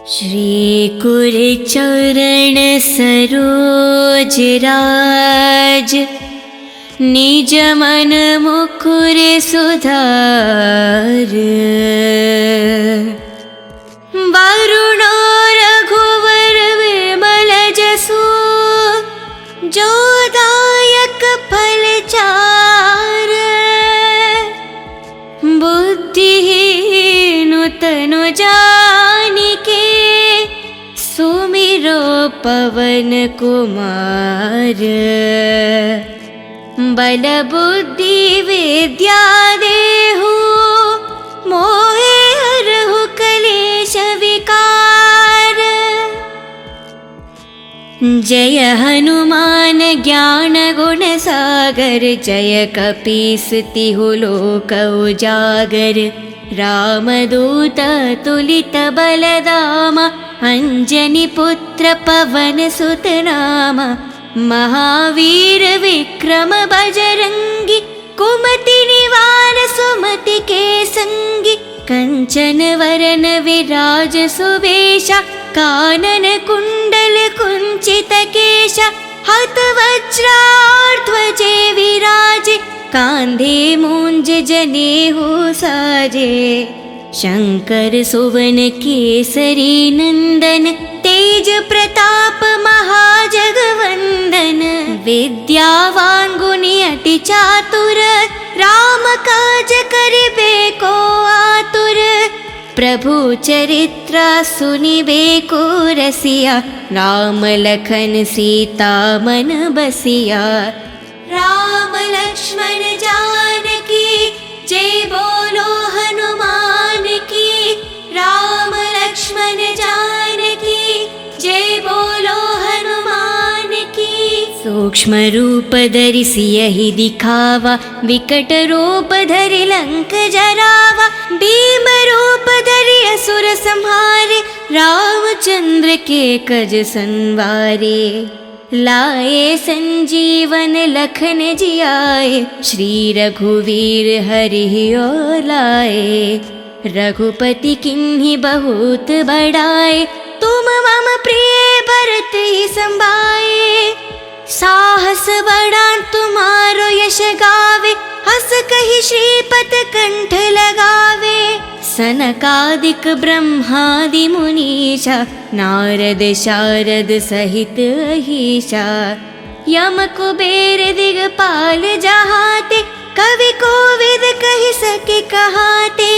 श्री कुरचरण सरोज राज, निज मन मुकुर सुधार। वरुणो रघुवर विमल जसु, जो दायक फल चार। बुद्धिहीन तनु जानिके, सुमिरो पवन कुमार। बल बुद्धि विद्या देहु, मोहे हरहु कलेश विकार। जय हनुमान ज्ञान गुण सागर, जय कपीस तिहु लोक उजागर। रामदूत तुलित बलधामा, अंजनी पुत्र पवन सुत नामा। महावीर विक्रम बजरंगी, कुमति निवार सुमति के संगी। कंचन वरन विराज सुवेशा, कानन कुंडल कुंचित केशा। हत वज्राध्वजे विराजे, कांधे मूंज जनेऊ साजे। शंकर सुवन केसरी नंदन, तेज प्रताप महाजगवंदन। विद्यावान गुणी अति चातुर, राम काज करिबे को आतुर। प्रभु चरित्र सुनिबे को रसिया, राम लखन सीता मन बसिया। राम लक्ष्मण जानकी, जय बोलो हनुमान की। राम लक्ष्मण जानकी, जय बोलो हनुमान की। सूक्ष्म रूप धरि सियहि दिखावा, विकट रूप धरि लंक जरावा। भीम रूप धरि असुर संहारे, रामचंद्र के कज संवारे। लाए संजीवन लखन जियाए, श्री रघुवीर हरि और लाए। रघुपति किन्हीं बहुत बड़ाए, तुम मम प्रिय भरत ही संभाए। साहस बड़ा तुम्हारो यश गावे, हस कहि श्रीपत कंठ लगावे। सनकादिक ब्रह्मादि मुनीषा, नारद शारद सहित अहीशा। यम कुबेर दिगपाल जहाते, कवि कोविद कहि सके कहाते।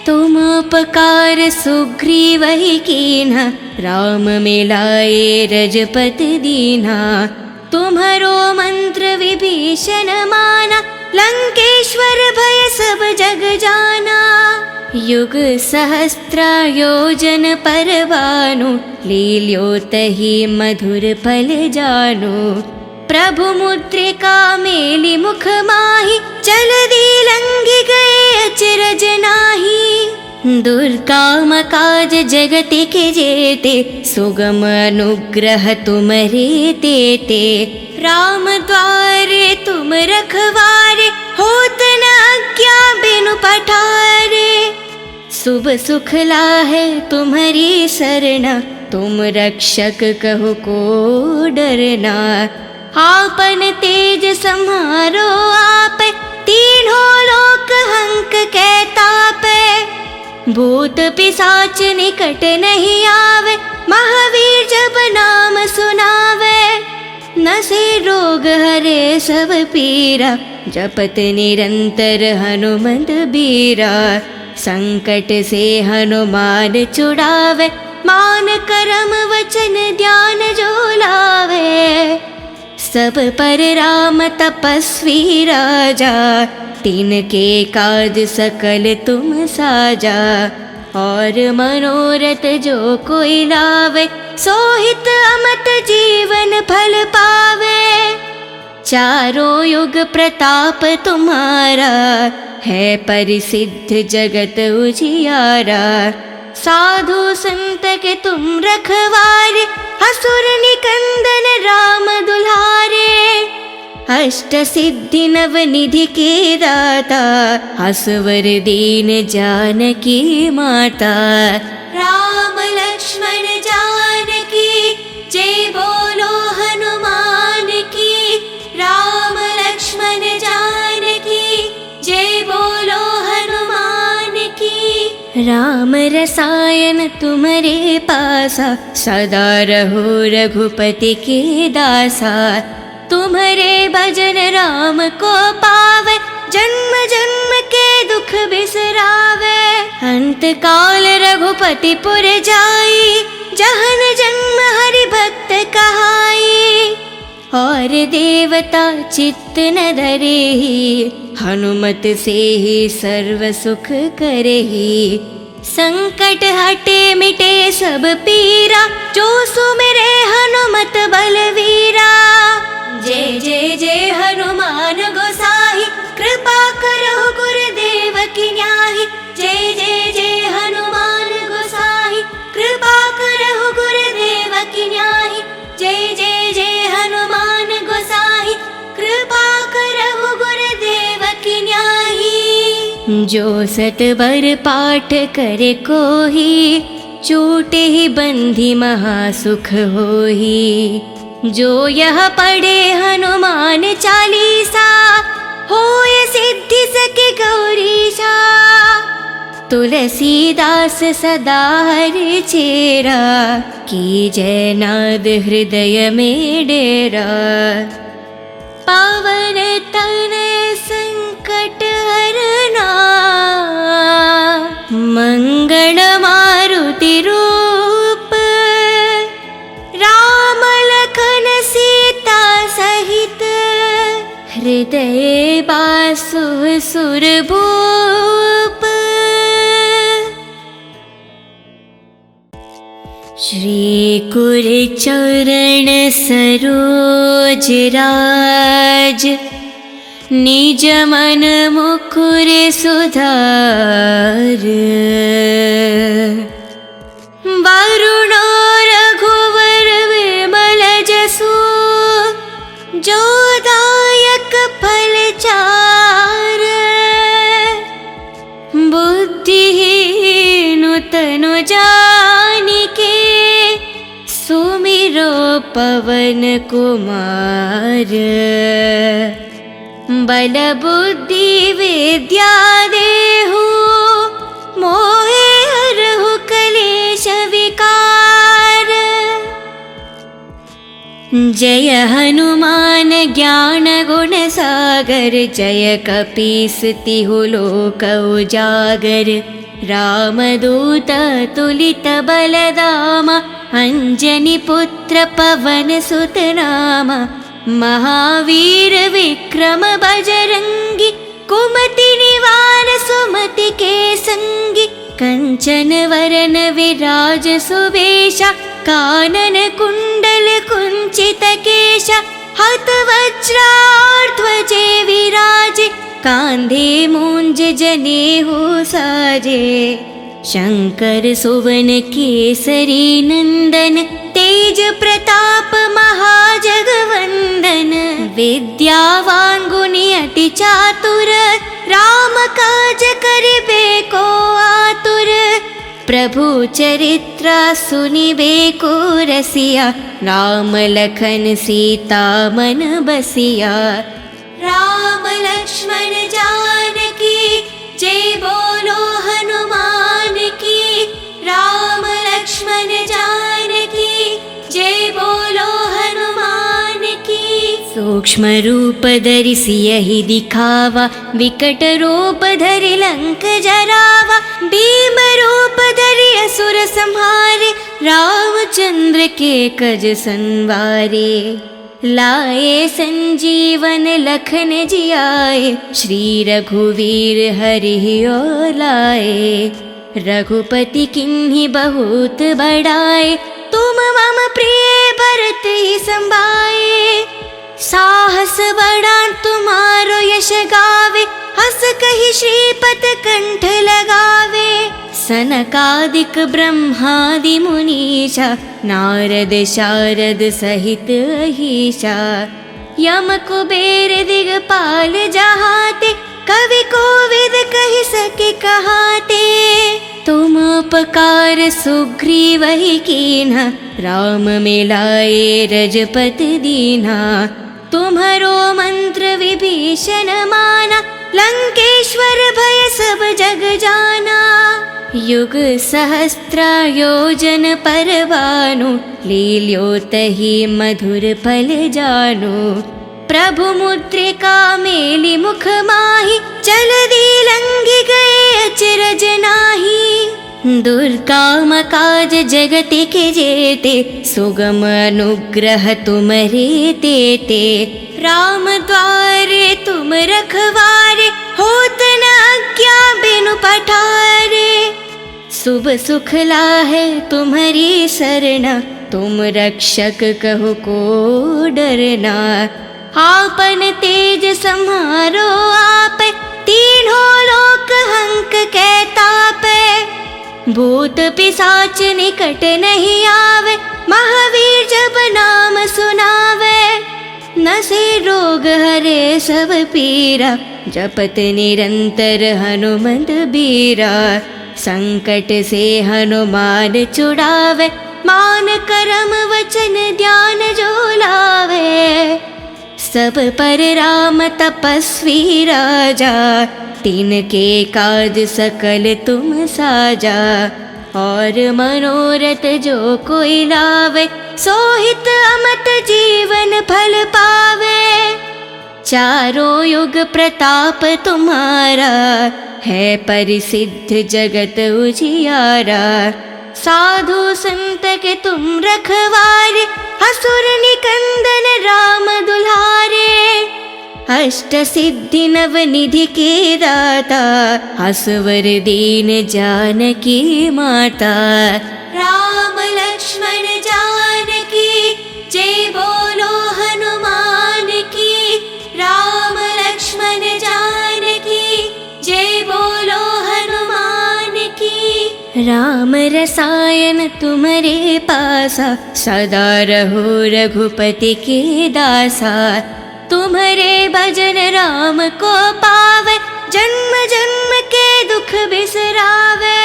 तुम उपकार सुग्रीवहि कीन्हा, राम मिलाए रजपति दीन्हा। तुम्हरो मंत्र विभीषण माना, लंकेश्वर भय सब जग जाना। युग सहस्त्र योजन पर भानु, लील्योतहि मधुर फल जानु। प्रभु मुद्रिका मेलि मुख माहि, जलधि लंघि गए अचरज नाहि। दुर्गम काज जगत के जेते, सुगम अनुग्रह तुमरे तेते। राम द्वारे तुम रखवारे, होत न आज्ञा बिनु पठारे। शुभ सुख लाहे तुम्हारी सरना, तुम रक्षक कहो को डरना। आपन तेज सम्हारो आपे, तीनों लोक हंक के तापे। भूत पिशाच निकट नहीं आवे, महावीर जब नाम सुनावे। नसे रोग हरे सब पीरा, जपत निरंतर हनुमत बीरा। संकट से हनुमान छुड़ावे, मान करम वचन ध्यान जो लावे। सब पर राम तपस्वी राजा, तिनके काज सकल तुम साजा। और मनोरथ जो कोई लावे, सोहित अमत जीवन फल पावे। चारों युग प्रताप तुम्हारा, है परिसिद्ध जगत उजियारा। साधु संत के तुम रखवारे, असुर निकंदन राम दुलारे। अष्ट सिद्धि नव निधि के दाता, असवर दीन जानकी माता। राम लक्ष्मण राम रसायन तुम्हारे पासा, सदा रहो रघुपति के दासा। तुम्हारे भजन राम को पावे, जन्म जन्म के दुख बिसरावे। अंत काल रघुपति पुर जाई, जहन जन्म हरि भक्त कहाई। और देवता चित्त न धरेहि, हनुमत से ही सर्व सुख करेहि। संकट हटे मिटे सब पीरा, जो सुमिरे हनुमत बलवीरा। जय जय जय हनुमान गोसाई, कृपा करो गुरुदेव की न्याही। जय जय जय हनुमान गोसाई, कृपा करो गुरुदेव की न्याही। जय जय जय हनुमान गोसाई, कृपा करो गुरुदेव की न्याही। जो सतबर पाठ करे कोही, छूटे ही बंधी महासुख होही। जो यह पढ़े हनुमान चालीसा, होय सिद्धि सके गौरीशा। तुलसीदास सदा हरि चेरा, की जय नाद हृदय में डेरा। पावन तनय संकट हरना, मंगल मारुति रूप। राम लखन सीता सहित, हृदय बासु सुरभूप। श्री कुर चरण सरोज राज, निज मन मुकुर सुधार। वरुण रघुवर विमल जसु, जो दायक फल चार। बुद्धिहीन तनु जानिके, सुमिरो पवन कुमार। बल बुद्धि विद्या देहु, मोहे हरहु कलेश विकार। जय हनुमान ज्ञान गुण सागर, जय कपीस तिहु लोक उजागर। रामदूत तुलित बलधामा, अंजनी पुत्र पवन सुत नामा। महावीर विक्रम बजरंगी, कुमति निवार सुमति के संगी। कंचन वरन विराज सुबेशा, कानन कुंडल कुंचित केशा। हत वज्राध्वजे विराजे, कांधे मूंज जनेऊ साजे। शंकर सुवन केसरी नंदन, तेज प्रताप महाजगवंदन। विद्यावान गुणी अति चातुर, राम काज करिबे को आतुर। प्रभु चरित्र सुनिबे को रसिया, राम लखन सीता मन बसिया। राम लक्ष्मण जानकी, जय बोलो हनुमान की। राम लक्ष्मण जानकी, जय बोलो हनुमान की। सूक्ष्म रूप धरि सियहि दिखावा, विकट रूप धरि लंक जरावा। भीम रूप धरि असुर संहारे, रामचंद्र के कज संवारे। लाए संजीवन लखन जियाए, श्री रघुवीर हरि और लाए। रघुपति किन्हीं बहुत बड़ाए, तुम मम प्रिय भरत ही संभाए। साहस बड़ा तुम्हारो यश गावे, हस कहि श्रीपत कंठ लगावे। सनकादिक ब्रह्मादि मुनीषा, नारद शारद सहित अहीशा। यम कुबेर दिगपाल जहाते, कवि कोविद कहि सके कहाते। तुम उपकार सुग्रीवहि कीन्हा, राम मिलाए रजपति दीन्हा। तुम्हरो मंत्र विभीषण माना, लंकेश्वर भय सब जग जाना। युग सहस्त्र योजन परवानु, लील्योतहि मधुर फल जानु। प्रभु मुद्रिका मेलि मुख माहि, जलधि लंघि गए अचरज नाही। दुर्गम काज जगति के जेते, सुगम अनुग्रह तुमरे तेते। राम द्वारे तुम रखवारे, होत न आज्ञा बिनु पठारे। शुभ सुख लाहे तुम्हारी सरना, तुम रक्षक कहो को डरना। आपन तेज सम्हारो आपे, तीनों लोक हंक कै तापे। भूत पिशाच निकट नहीं आवे, महावीर जब नाम सुनावे। नसे रोग हरे सब पीरा, जपत निरंतर हनुमत बीरा। संकट से हनुमान छुड़ावे, मान करम वचन ध्यान जो लावे। सब पर राम तपस्वी राजा, तिनके काज सकल तुम साजा। और मनोरथ जो कोई लावे, सोहित अमत जीवन फल पावे। चारों युग प्रताप तुम्हारा, है परिसिद्ध जगत उजियारा। साधु संत के तुम रखवारे, असुर निकंदन राम दुलारे। अष्ट सिद्धि नव निधि के दाता, असवर दीन जानकी माता। राम लक्ष्मण जानकी, जय बोलो हनुमान की। राम लक्ष्मण जानकी, जय बोलो हनुमान की। राम रसायन तुम्हारे पासा, सदा रहो रघुपति के दासा। तुम्हारे भजन राम को पावे, जन्म जन्म के दुख बिसरावे।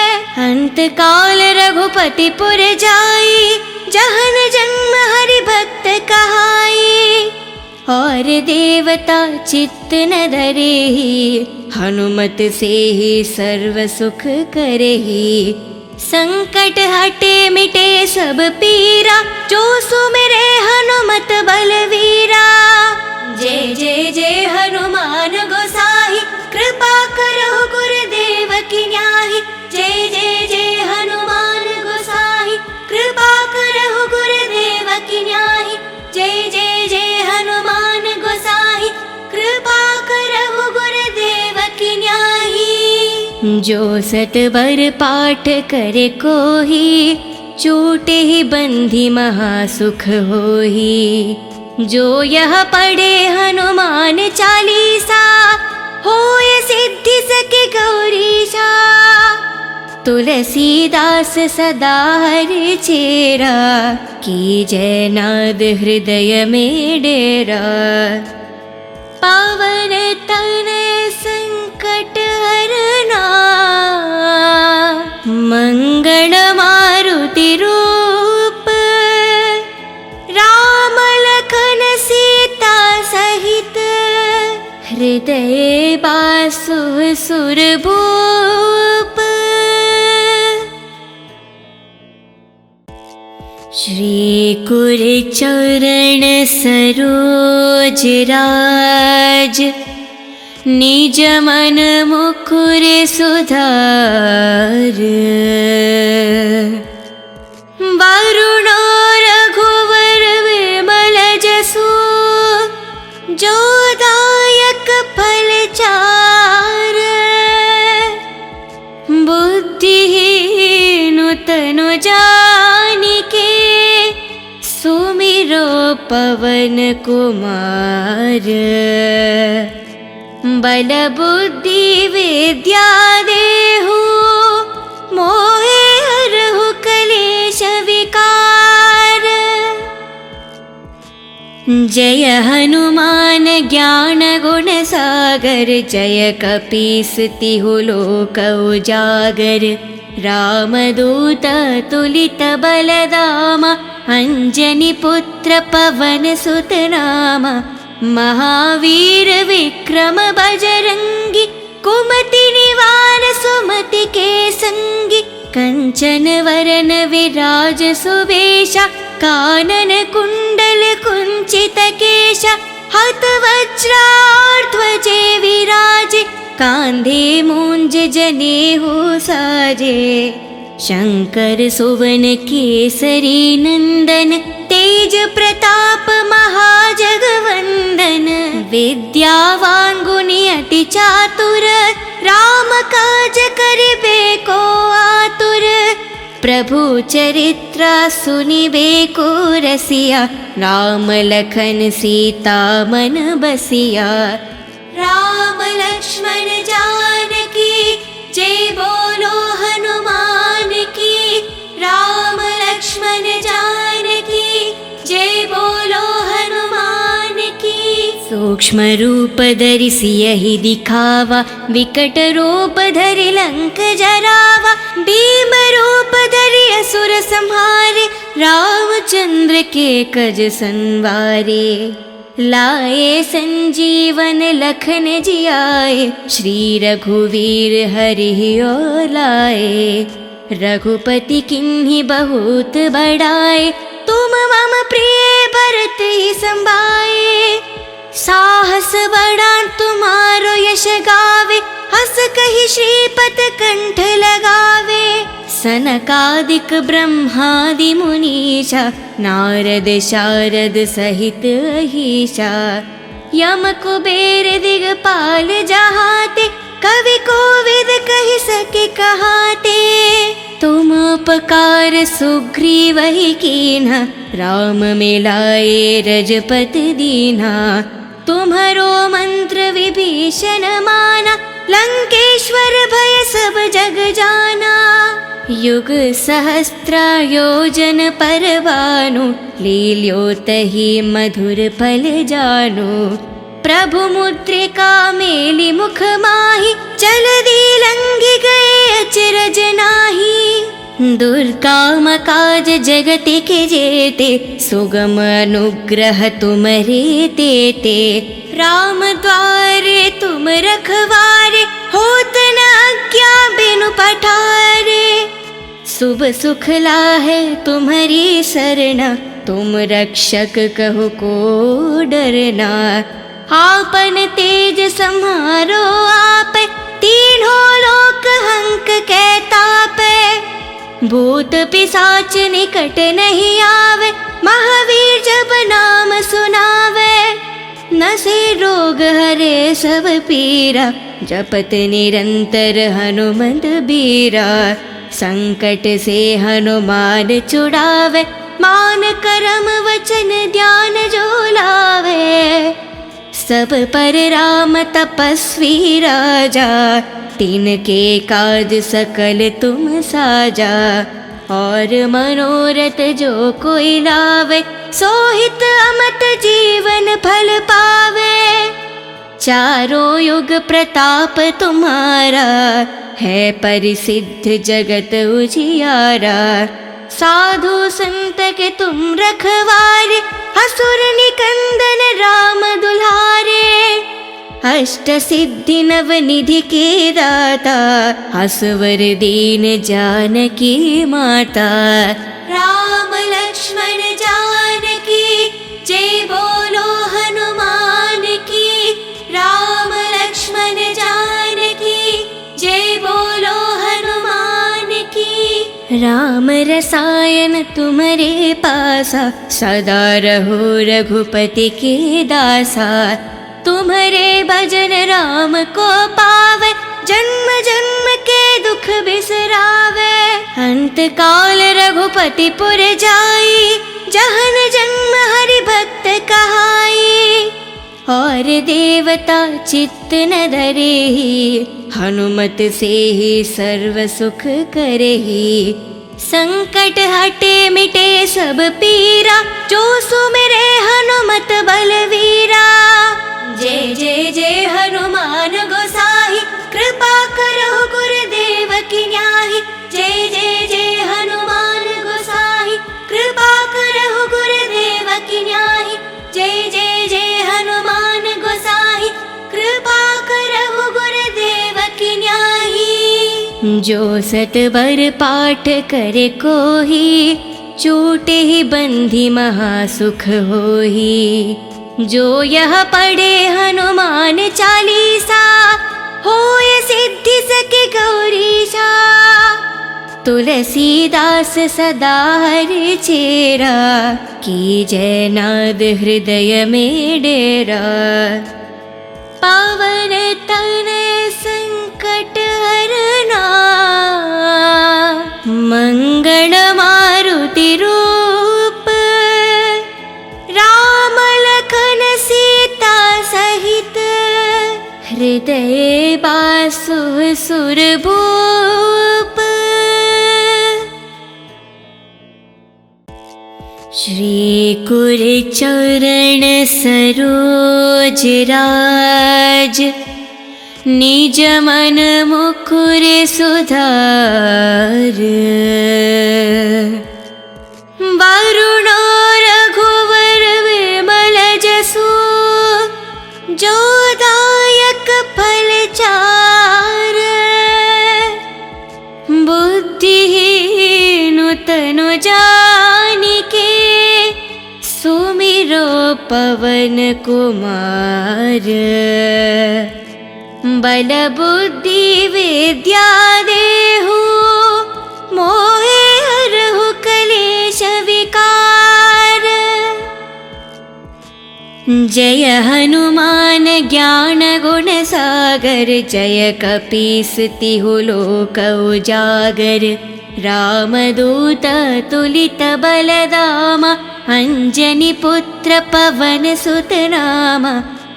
अंत काल रघुपति पुर जाई, जहन जन्म हरि भक्त कहाई। और देवता चित्त न धरेहि, हनुमत से ही सर्व सुख करेहि। संकट हटे मिटे सब पीरा, जो सुमिरे हनुमत बलवीरा। जय जय जय हनुमान गोसाई, कृपा करो गुरुदेव की न्याही। जय जय जय हनुमान गोसाई, कृपा करो गुरुदेव की न्याही। जय जय जय हनुमान गोसाई, कृपा करो गुरुदेव की न्याही। जो सतबर पाठ करे कोही, छूटे ही बंधी महासुख होही। जो यह पढ़े हनुमान चालीसा, होय सिद्धि सके गौरीशा। तुलसीदास सदा हरि चेरा, कीजय नाद हृदय में डेरा। पावन तनय संकट हरना, मंगल मारुति रूप। राम लखन सीता सहित, हृदय बासु सुरभूप। श्री कुर चरण सरोज राज, निज मन मुकुर सुधार। वरुण रघुवर विमल जसु, जो दायक फल चार। बुद्धिहीन तनु जानिके, सुमिरो पवन कुमार। बल बुद्धि विद्या देहु, मोहे हरहु कलेश विकार। जय हनुमान ज्ञान गुण सागर, जय कपीस तिहु लोक उजागर। रामदूत तुलित बलधामा, अंजनी पुत्र पवन सुत नामा। महावीर विक्रम बजरंगी, कुमति निवारण परिवार सुमति के संगी, कंचन वरन विराज सुवेशा, कानन कुंडल कुंचित केशा, हत वज्रार्ध्वजे विराजे, कांधे मूंज जनेऊ साजे। शंकर सुवन केसरी नंदन, तेज प्रताप महाजगवंदन, विद्यावान गुणी अति चातुर, राम काज करिबे को आतुर। प्रभु चरित्र सुनिबे को रसिया, राम लखन सीता मन बसिया। राम लक्ष्मण जानकी जय बोलो हनुमान की, राम लक्ष्मण जानकी जय बोलो हनुमान की। सूक्ष्म रूप धरि सियहि दिखावा, विकट रूप धरि लंक जरावा, भीम रूप धरि असुर संहारे, रामचंद्र के कज संवारे। लाए संजीवन लखन जियाए, श्री रघुवीर हरि और लाए। रघुपति किन्हीं बहुत बड़ाए, तुम मम प्रिय भरत ही संभाए। साहस बड़ा तुम्हारो यश गावे, हस कहि श्रीपत कंठ लगावे। सनकादिक ब्रह्मादि मुनीषा, नारद शारद सहित अहीशा। यम कुबेर दिगपाल जहाते, कवि कोविद कहि सके कहाते। तुम उपकार सुग्रीव ही कीन्हा, राम मिलाए रजपति दीन्हा। तुम्हरो मंत्र विभीषण माना, लंकेश्वर भय सब जग जाना। युग सहस्त्र योजन पर भानु, लील्योतहि मधुर फल जानु। प्रभु मुद्रिका मेलि मुख माहि, जलधि लंघि गए अचरज नाहि। दुर्गम काज जगत के जेते, सुगम अनुग्रह तुमरे तेते। राम द्वारे तुम रखवारे, होत न आज्ञा बिनु पठारे। शुभ सुख लाहे तुम्हारी सरना, तुम रक्षक कहु को डरना। आपन तेज सम्हारो आपे, तीनों लोक हंक के तापे। भूत पिशाच निकट नहीं आवे, महावीर जब नाम सुनावे। नसे रोग हरे सब पीरा, जपत निरंतर हनुमत बीरा। संकट से हनुमान छुड़ावे, मान करम वचन ध्यान जो लावे। सब पर राम तपस्वी राजा, तिनके काज सकल तुम साजा। और मनोरथ जो कोई लावे, सोहित अमत जीवन फल पावे। चारों युग प्रताप तुम्हारा, है परिसिद्ध जगत उजियारा। साधु संत के तुम रखवारे, असुर निकंदन राम दुलारे। अष्ट सिद्धि नव निधि के दाता, असवर दीन जानकी माता। राम लक्ष्मण जानकी जय बोलो हनुमान की, राम लक्ष्मण जानकी जय बोलो हनुमान की। राम रसायन तुम्हारे पासा, सदा रहो रघुपति के दासा। तुम्हारे भजन राम को पावे, जन्म जन्म के दुख बिसरावे। अंत काल रघुपति पुर जाई, जहन जन्म हरि भक्त कहाई। और देवता चित्त न धरेहि, हनुमत से ही सर्व सुख करेहि। संकट हटे मिटे सब पीरा, जो सुमिरे हनुमत बलवीरा। जय जय जय हनुमान गोसाई, कृपा करो गुरुदेव की न्याही। जय जय जय हनुमान गोसाई, कृपा करो गुरुदेव की न्याही। जय जय जय हनुमान गोसाई, कृपा करो गुरुदेव की न्याही। जो सतबर पाठ करे कोही, छूटे ही बंधी महासुख होही। जो यह पढ़े हनुमान चालीसा, होय सिद्धि सके गौरीशा। तुलसीदास सदा हरि चेरा, कीजय नाद हृदय में डेरा। पावन तनय संकट हरना, मंगल मारुति रूप। राम लखन सीता सहित, हृदय बासु सुरभूप। श्री कुर चरण सरोज राज, निज मन मुकुर सुधार। वरुण रघुवर विमल जसु, जो दायक फल चार। बुद्धिहीन तनु जानिके, सुमिरो पवन कुमार। बल बुद्धि विद्या देहु, मोहे हरहु कलेश विकार। जय हनुमान ज्ञान गुण सागर, जय कपीस तिहु लोक उजागर। रामदूत तुलित बलधामा, अंजनी पुत्र पवन सुत नामा।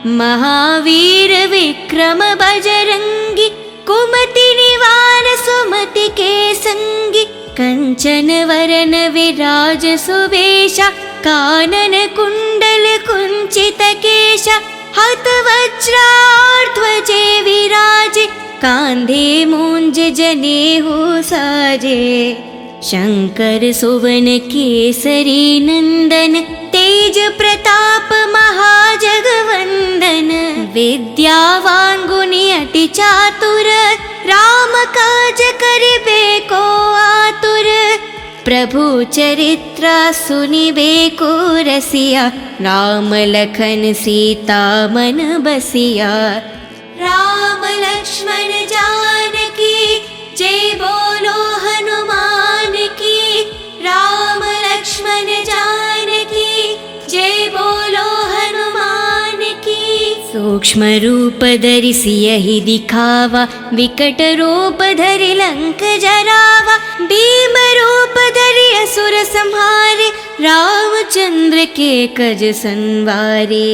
महावीर विक्रम बजरंगी, कुमति निवार सुमति के संगी। कंचन वरन विराज सुबेशा, कानन कुंडल कुंचित केशा। हत वज्राध्वजे विराजे, कांधे मूंज जनेऊ साजे। शंकर सुवन केसरी नंदन, तेज प्रताप महाजगवंदन। विद्यावान गुणी अति चातुर, राम काज करिबे को आतुर। प्रभु चरित्र सुनिबे को रसिया, राम लखन सीता मन बसिया। राम लक्ष्मण जानकी, जय बोलो हनुमान की। राम लक्ष्मण जानकी, जय बोलो हनुमान की। सूक्ष्म रूप धरि सियहि दिखावा, विकट रूप धरि लंक जरावा। भीम रूप धरि असुर संहारे, रामचंद्र के कज संवारे।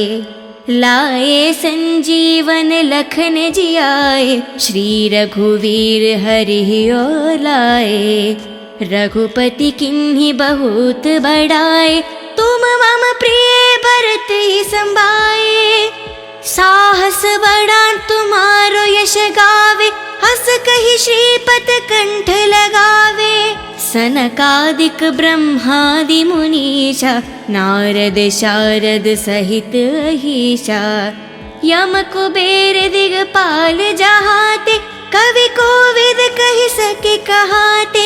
लाए संजीवन लखन जियाए, श्री रघुवीर हरि और लाए। रघुपति किन्हीं बहुत बड़ाए, तुम मम प्रिय भरत ही संभाए। साहस बड़ा तुम्हारो यश गावे, हस कहि श्रीपत कंठ लगावे। सनकादिक ब्रह्मादि मुनीषा, नारद शारद सहित अहीशा। यम कुबेर दिगपाल जहाते, कवि कोविद कहि सके कहाते।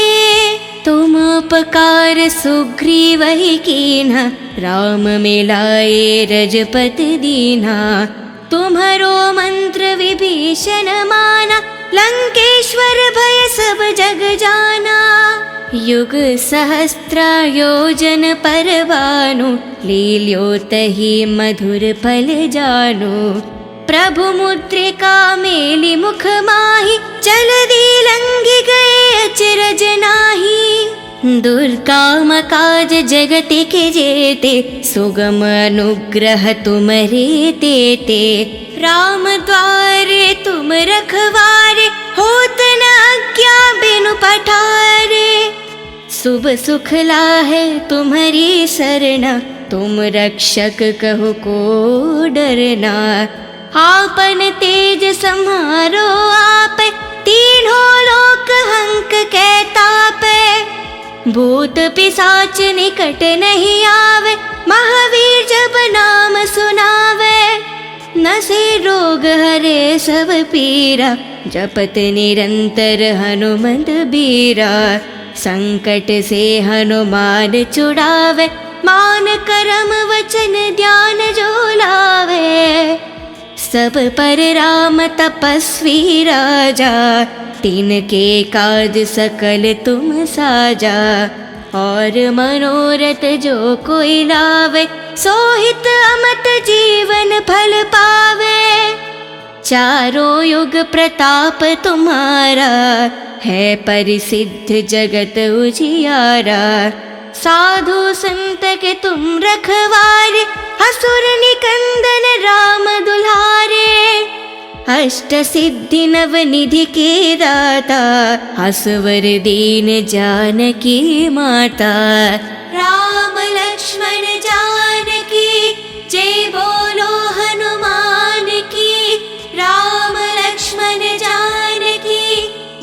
तुम उपकार सुग्रीवहि कीन्हा, राम मिलाए रजपति दीन्हा। तुम्हरो मंत्र विभीषण माना, लंकेश्वर भय सब जग जाना। युग सहस्त्र योजन पर भानु, लील्योतहि मधुर फल जानु। प्रभु मुद्रिका मेलि मुख माहि, जलधि लंघि गए अचरज नाहि। दुर्गम काज जगत के जेते, सुगम अनुग्रह तुमरे तेते। राम द्वारे तुम रखवारे, होत न आज्ञा बिनु पठारे। शुभ सुख लाहे तुम्हारी सरना, तुम रक्षक कहो को डरना। आपन तेज सम्हारो आपे, तीनों लोक हंक के तापे। भूत पिशाच निकट नहीं आवे, महावीर जब नाम सुनावे। नसे रोग हरे सब पीरा, जपत निरंतर हनुमत बीरा। संकट से हनुमान छुड़ावे, मान करम वचन ध्यान जो लावे। सब पर राम तपस्वी राजा, तिनके काज सकल तुम साजा। और मनोरथ जो कोई लावे, सोहित अमत जीवन फल पावे। चारों युग प्रताप तुम्हारा, है परिसिद्ध जगत उजियारा। साधु संत के तुम रखवारे, असुर निकंदन राम दुलारे। अष्ट सिद्धि नव निधि के दाता, असवर दीन जानकी माता। राम लक्ष्मण जानकी जय बोलो हनुमान की। राम लक्ष्मण जानकी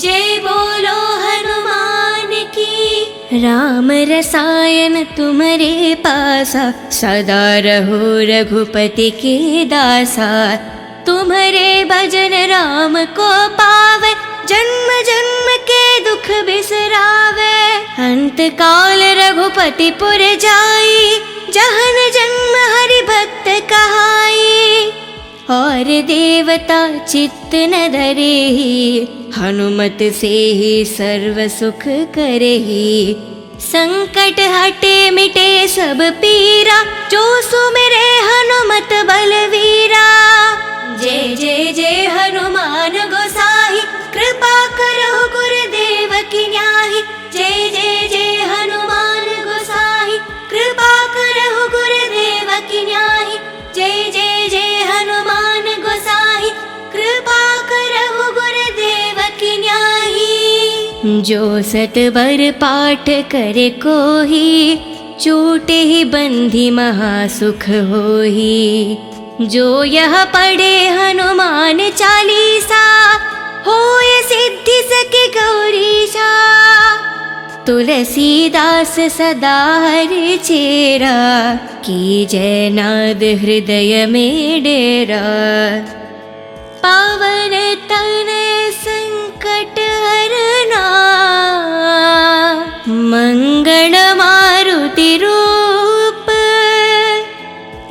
जय बोलो हनुमान की। राम रसायन तुम्हारे पासा, सदा रहो रघुपति के दासा। तुम्हारे भजन राम को पावे, जन्म जन्म के दुख बिसरावे। अंत काल रघुपति पुर जाई, जहन जन्म हरि भक्त कहाई। और देवता चित्त न धरेहि, हनुमत से ही सर्व सुख करेहि। संकट हटे मिटे सब पीरा, जो सुमिरे हनुमत बलवीरा। जय जय जय हनुमान गोसाई, कृपा करो गुरुदेव की न्याही। जय जय जय हनुमान गोसाई, कृपा करो गुरुदेव की न्याही। जय जय जय हनुमान गोसाई, कृपा करो गुरुदेव की न्याही। जो सतबर पाठ करे कोही, छूटे ही बंधी महासुख होही। जो यह पढ़े हनुमान चालीसा, होय सिद्धि सके गौरीशा। तुलसीदास सदा हरि चेरा, की जय नाद हृदय में डेरा। पावन तनय संकट हरना, मंगल मारुति रूप।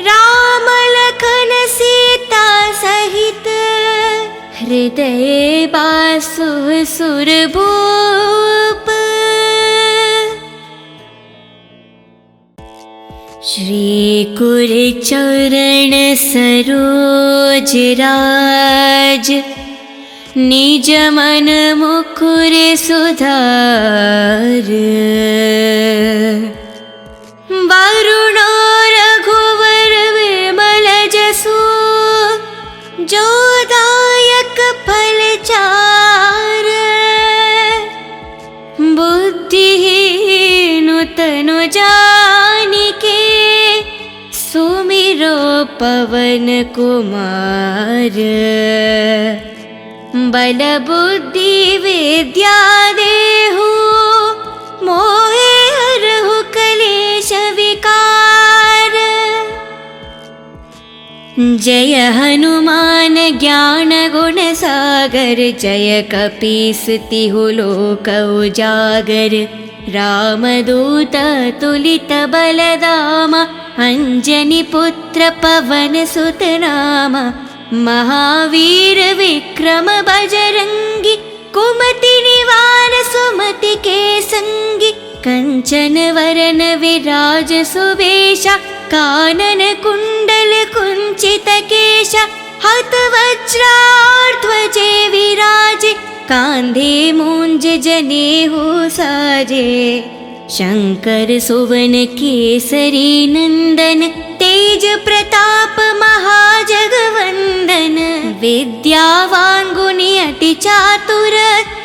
राम लखन सीता सहित, हृदय बासु सुरभूप। श्री कुर चरण सरोज राज, निज मन मुकुर सुधार। वरुणो रघुवर विमल जसु, जो दायक फल चार। बुद्धिहीन तनु जानिके, सुमिरो पवन कुमार। बल बुद्धि विद्या देहु, मोहे हरहु कलेश विकार। जय हनुमान ज्ञान गुण सागर, जय कपीस तिहु लोक उजागर। रामदूत तुलित बलधामा, अंजनी पुत्र पवन सुत नामा। महावीर विक्रम बजरंगी, कुमति निवार सुमति के संगी। कंचन वरन विराज सुबेशा, कानन कुंडल कुंचित केशा। हत वज्राध्वजे विराजे, कांधे मूंज जनेऊ साजे। शंकर सुवन केसरी नंदन, तेज प्रताप महाजगवंदन। विद्यावान गुणी अति चातुर,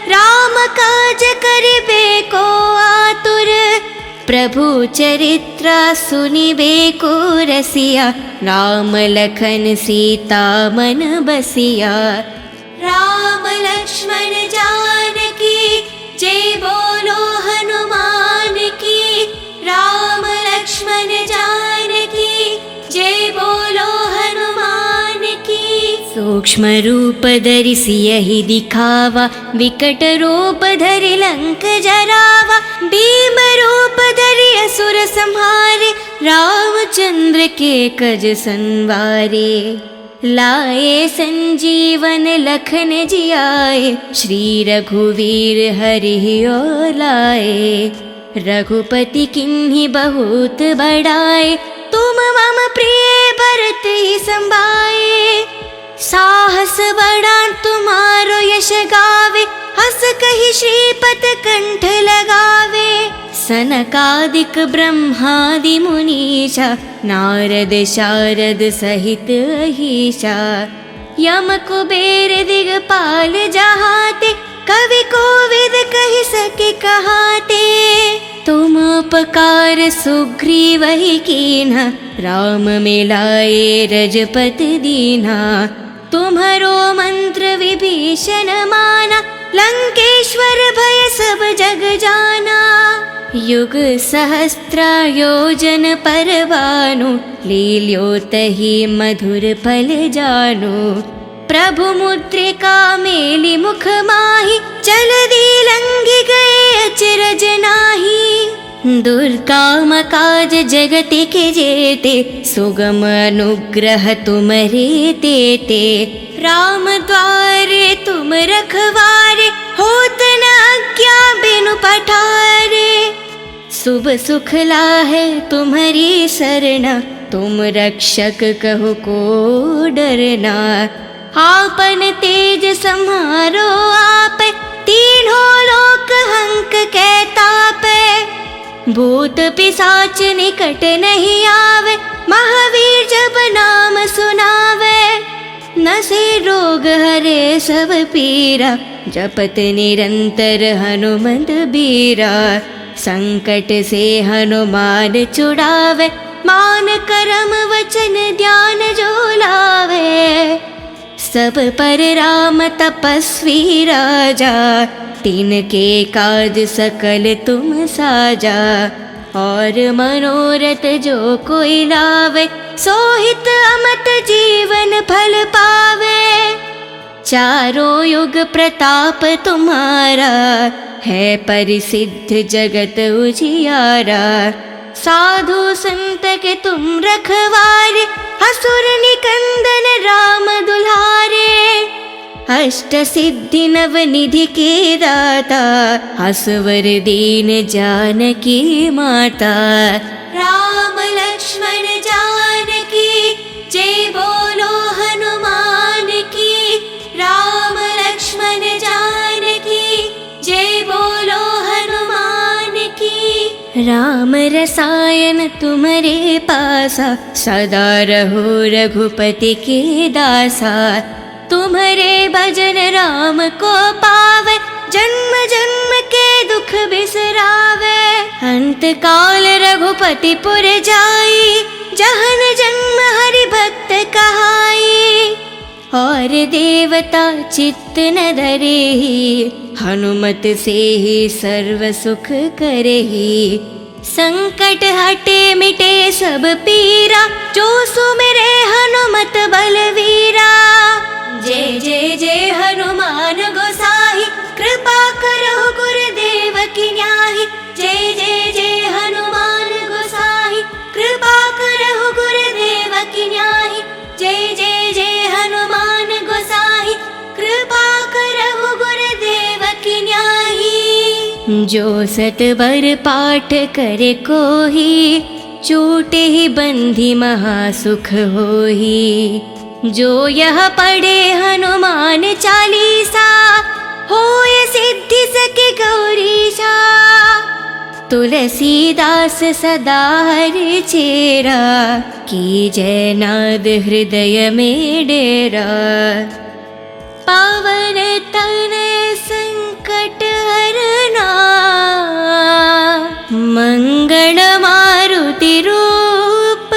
राम काज करिबे को आतुर। प्रभु चरित्र सुनिबे को रसिया, राम लखन सीता मन बसिया। राम लक्ष्मण जानकी जय बोलो हनुमान की। राम लक्ष्मण जानकी जय बोलो हनुमान की। सो सूक्ष्म रूप धरि सियहि दिखावा, विकट रूप धरि लंक जरावा। भीम रूप धरि असुर संहारे, रामचंद्र के कज संवारे। लाए संजीवन लखन जियाए, श्री रघुवीर हरि और लाए। रघुपति किन्हीं बहुत बड़ाए, तुम मम प्रिय भरत ही संभाए। साहस बड़ा तुम्हारो यश गावे, हस कहि श्रीपत कंठ लगावे। सनकादिक ब्रह्मादि मुनीषा, नारद शारद सहित अहीशा। यम कुबेर दिगपाल जहाते, कवि कोविद कहि सके कहाते। तुम उपकार सुग्रीवहि कीन्हा, राम मिलाए रजपत दीन्हा। तुम्हरो मंत्र विभीषण माना, लंकेश्वर भय सब जग जाना। युग सहस्त्र योजन पर भानु, लील्योतहि मधुर फल जानु। प्रभु मुद्रिका मेलि मुख माहि, जलधि लंघि गए अचरज नाहि। दुर्गम काज जगत के जेते, सुगम अनुग्रह तुमरे तेते। राम द्वारे तुम रखवारे, होत न आज्ञा बिनु पठारे। शुभ सुख लाहे तुम्हारी सरना, तुम रक्षक कहो को डरना। आपन तेज सम्हारो आपे, तीनों लोक हंक कै तापे। भूत पिशाच निकट नहीं आवे, महावीर जब नाम सुनावे। नसे रोग हरे सब पीरा, जपत निरंतर हनुमत बीरा। संकट से हनुमान छुड़ावे, मान करम वचन ध्यान जो लावे। सब पर राम तपस्वी राजा, तिनके काज सकल तुम साजा। और मनोरथ जो कोई लावे, सोहित अमत जीवन फल पावे। चारों युग प्रताप तुम्हारा, है परिसिद्ध जगत उजियारा। साधु संत के तुम रखवारे, असुर निकंदन राम दुलारे। अष्ट सिद्धि नव निधि के दाता, असवर दीन जानकी माता। राम लक्ष्मण जानकी, जय बोलो हनुमान की। राम लक्ष्मण जानकी, जय बोलो हनुमान की। राम रसायन तुम्हारे पासा, सदा रहो रघुपति के दासा। तुम्हारे भजन राम को पावे, जन्म जन्म के दुख बिसरावे। अंत काल रघुपति पुर जाई, जहन जन्म हरि भक्त कहाई। और देवता चित्त न धरेहि, हनुमत से ही सर्व सुख करेहि। संकट हटे मिटे सब पीरा, जो सुमिरे हनुमत बलवीरा। जय जय जय हनुमान गोसाई, कृपा करो गुरुदेव की न्याही। जय जय जय हनुमान गोसाई, कृपा करो गुरुदेव की न्याही। जय जय जय हनुमान गोसाई, कृपा करो गुरुदेव की न्याही। जो सतबर पाठ करे कोही, छूटे ही बंधी महासुख होही। जो यह पढ़े हनुमान चालीसा, होय सिद्धि सके गौरीशा। तुलसीदास सदा हरि चेरा, की जय नाद हृदय में डेरा। पावन तनय संकट हरना, मंगल मारुति रूप।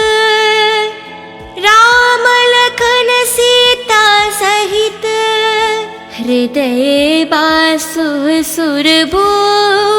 राम लखन सीता सहित, हृदय बासु सुरभूप।